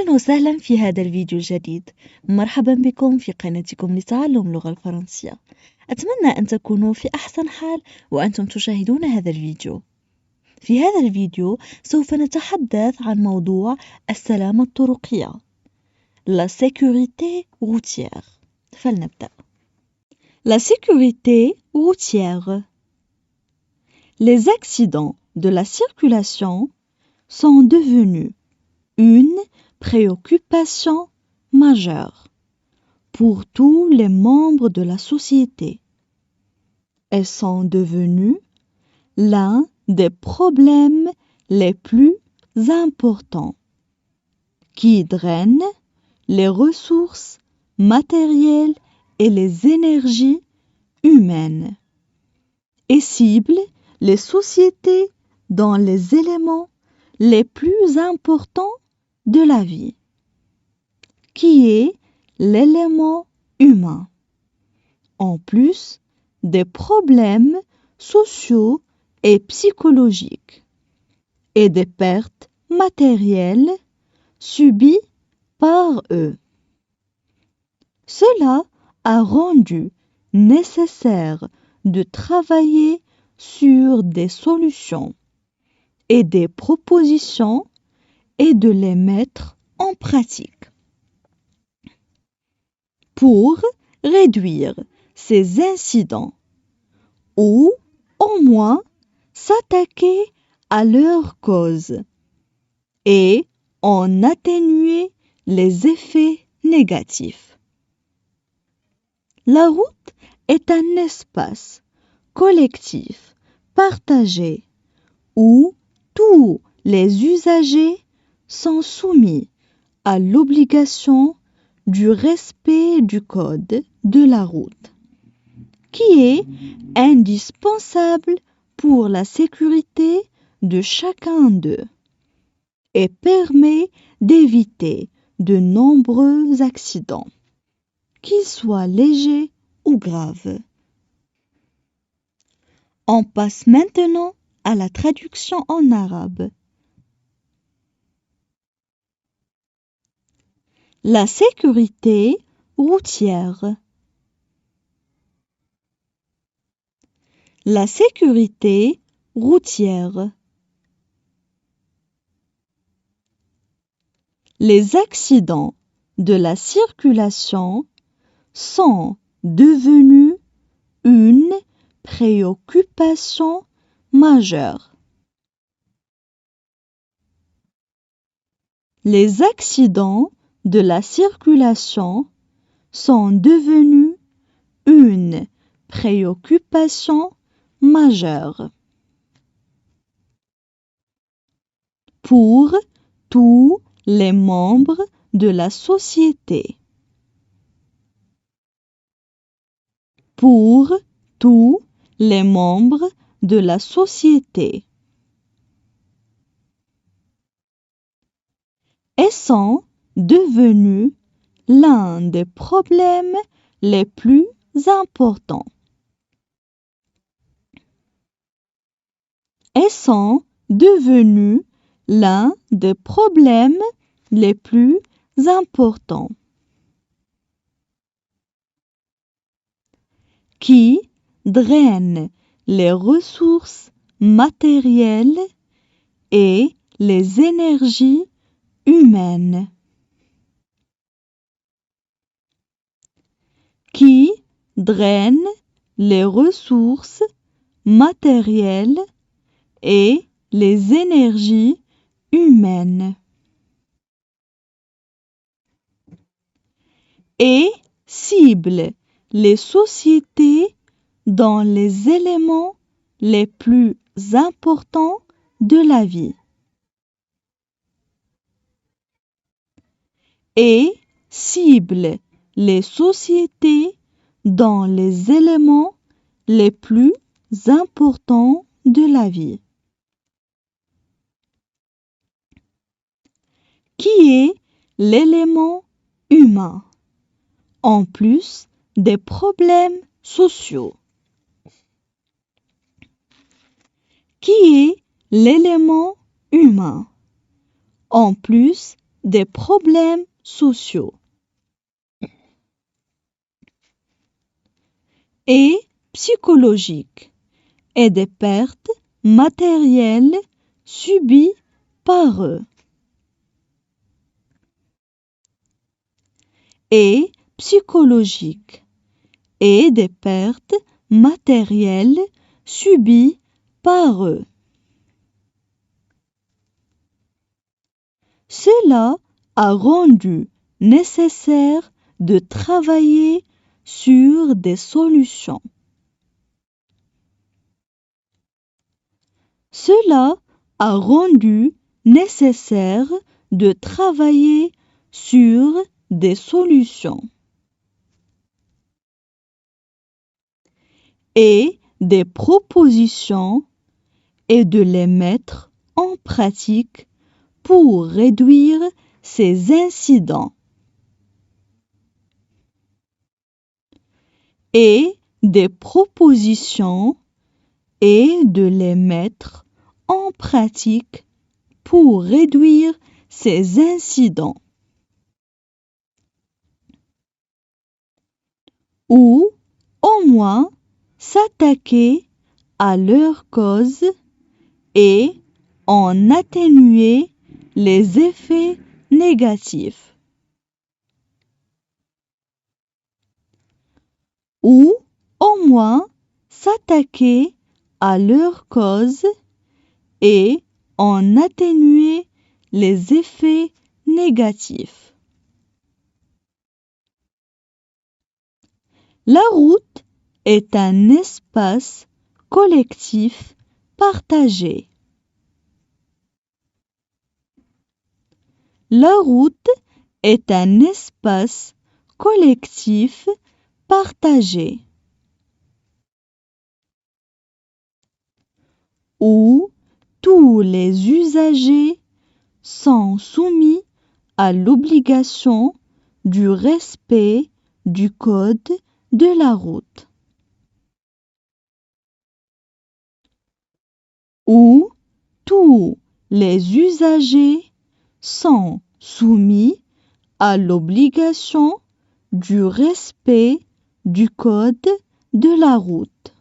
أهلا وسهلا في هذا الفيديو الجديد. مرحبا بكم في قناتكم لتعلم اللغة الفرنسية. أتمنى أن تكونوا في أحسن حال وأنتم تشاهدون هذا الفيديو. في هذا الفيديو سوف نتحدث عن موضوع السلامة الطرقية La sécurité routière. فلنبدأ. La sécurité routière. Les accidents de la circulation sont devenus une préoccupation majeure pour tous les membres de la société. Elles sont devenues l'un des problèmes les plus importants qui drainent les ressources matérielles et les énergies humaines et ciblent les sociétés dans les éléments les plus importants de la vie, qui est l'élément humain, en plus des problèmes sociaux et psychologiques et des pertes matérielles subies par eux. Cela a rendu nécessaire de travailler sur des solutions et des propositions et de les mettre en pratique. Pour réduire ces incidents ou au moins s'attaquer à leurs causes et en atténuer les effets négatifs. La route est un espace collectif, partagé, où tous les usagers sont soumis à l'obligation du respect du code de la route, qui est indispensable pour la sécurité de chacun d'eux et permet d'éviter de nombreux accidents, qu'ils soient légers ou graves. On passe maintenant à la traduction en arabe. La sécurité routière. La sécurité routière. Les accidents de la circulation sont devenus une préoccupation majeure. Les accidents de la circulation sont devenus une préoccupation majeure pour tous les membres de la société. Pour tous les membres de la société. Et sont devenus l'un des problèmes les plus importants. Et sont devenus l'un des problèmes les plus importants qui drainent les ressources matérielles et les énergies humaines, qui drainent les ressources matérielles et les énergies humaines et ciblent les sociétés dans les éléments les plus importants de la vie et cible les sociétés dans les éléments les plus importants de la vie, qui est l'élément humain, en plus des problèmes sociaux, qui est l'élément humain, en plus des problèmes sociaux. Et psychologiques et des pertes matérielles subies par eux. Et psychologiques et des pertes matérielles subies par eux. Cela a rendu nécessaire de travailler sur des solutions. Cela a rendu nécessaire de travailler sur des solutions et des propositions et de les mettre en pratique pour réduire ces incidents et des propositions et de les mettre en pratique pour réduire ces incidents. Ou au moins s'attaquer à leur cause et en atténuer les effets négatifs. Ou au moins s'attaquer à leur cause et en atténuer les effets négatifs. La route est un espace collectif partagé. La route est un espace collectif partagé où tous les usagers sont soumis à l'obligation du respect du code de la route. Où tous les usagers sont soumis à l'obligation du respect du code de la route.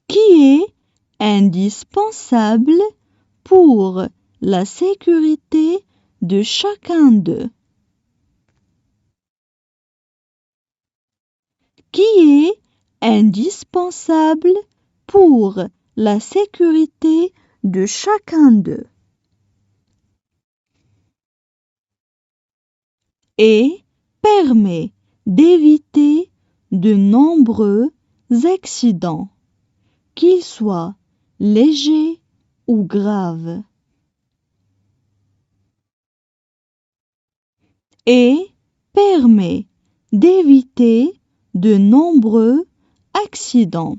Qui est indispensable pour la sécurité de chacun d'eux. Qui est indispensable pour la sécurité de chacun d'eux. Et permet d'éviter de nombreux accidents, qu'ils soient légers ou graves. Et permet d'éviter de nombreux accidents,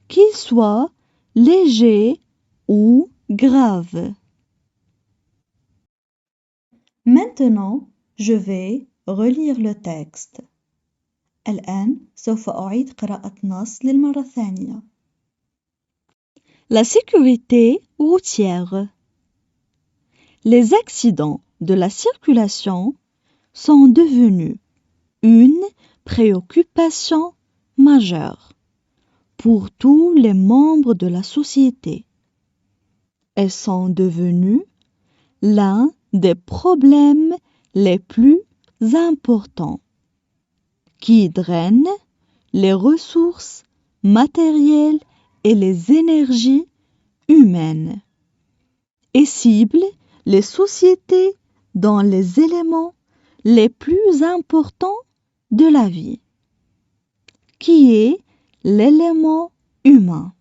qu'ils soient légers ou graves. Maintenant, je vais relire le texte. الآن سوف أعيد قراءة نص للمرة الثانية. La sécurité routière. Les accidents de la circulation sont devenus une préoccupation majeure pour tous les membres de la société. Elles sont devenues l'un des problèmes les plus importants qui drainent les ressources matérielles et les énergies humaines et ciblent les sociétés dans les éléments les plus importants de la vie, qui est l'élément humain,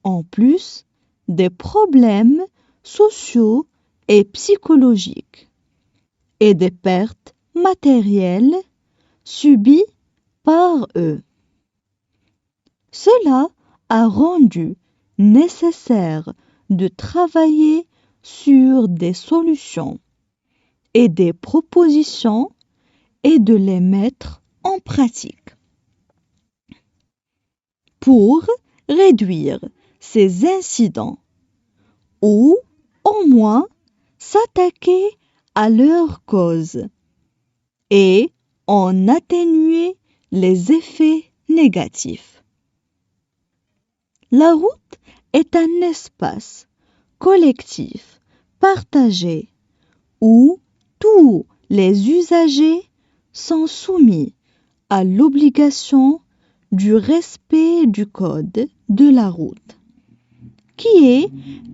en plus des problèmes sociaux et psychologiques et des pertes matérielles subies par eux. Cela a rendu nécessaire de travailler sur des solutions et des propositions et de les mettre en pratique pour réduire ces incidents ou au moins s'attaquer à leur cause et en atténuer les effets négatifs. La route est un espace collectif, partagé, où tous les usagers sont soumis à l'obligation du respect du code de la route, qui est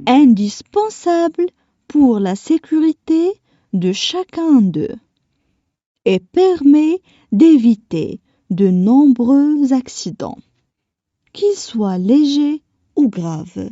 indispensable pour la sécurité de chacun d'eux et permet d'éviter de nombreux accidents, qu'ils soient légers ou graves.